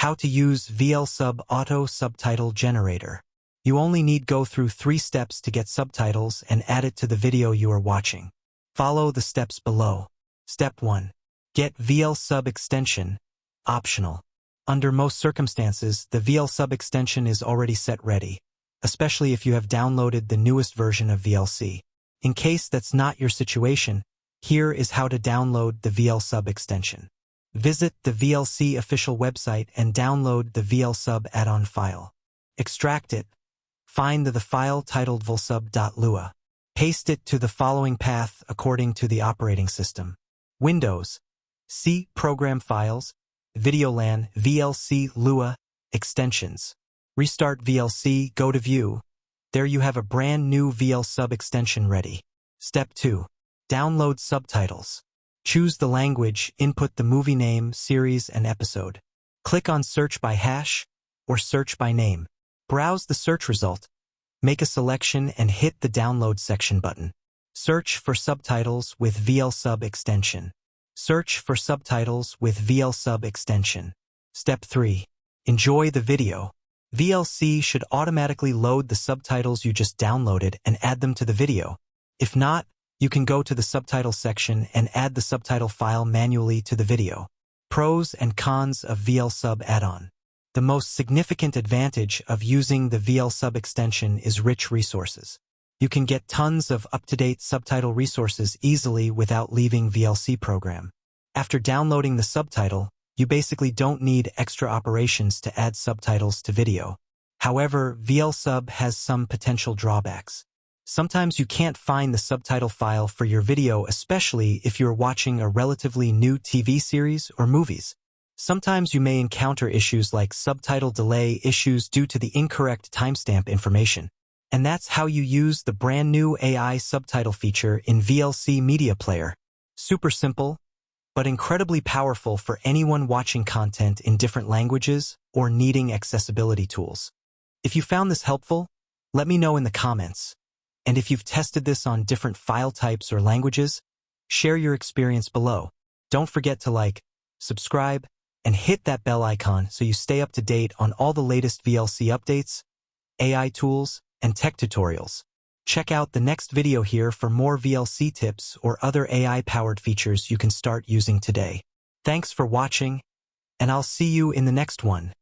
How to use VLC Auto Subtitle Generator. You only need go through 3 steps to get subtitles and add it to the video you are watching. Follow the steps below. Step 1. Get VLC extension. Optional. Under most circumstances, the VLC extension is already set ready, especially if you have downloaded the newest version of VLC. In case that's not your situation, here is how to download the VLC extension. Visit the VLC official website and download the VLC add-on file. Extract it. Find the file titled vlsub.lua. Paste it to the following path according to the operating system. Windows. C. Program Files. VideoLAN VLC Lua. Extensions. Restart VLC, go to View. There you have a brand new VLC extension ready. Step 2. Download subtitles. Choose the language, input the movie name, series, and episode. Click on Search by Hash or Search by Name. Browse the search result. Make a selection and hit the Download section button. Search for subtitles with VLC extension. Search for subtitles with VLC extension. Step 3. Enjoy the video. VLC should automatically load the subtitles you just downloaded and add them to the video. If not, you can go to the subtitle section and add the subtitle file manually to the video. Pros and cons of VLC add-on. The most significant advantage of using the VLC extension is rich resources. You can get tons of up-to-date subtitle resources easily without leaving VLC program. After downloading the subtitle, you basically don't need extra operations to add subtitles to video. However, VLC has some potential drawbacks. Sometimes you can't find the subtitle file for your video, especially if you're watching a relatively new TV series or movies. Sometimes you may encounter issues like subtitle delay issues due to the incorrect timestamp information. And that's how you use the brand new AI subtitle feature in VLC Media Player. Super simple, but incredibly powerful for anyone watching content in different languages or needing accessibility tools. If you found this helpful, let me know in the comments. And if you've tested this on different file types or languages, share your experience below. Don't forget to like, subscribe, and hit that bell icon so you stay up to date on all the latest VLC updates, AI tools, and tech tutorials. Check out the next video here for more VLC tips or other AI-powered features you can start using today. Thanks for watching, and I'll see you in the next one.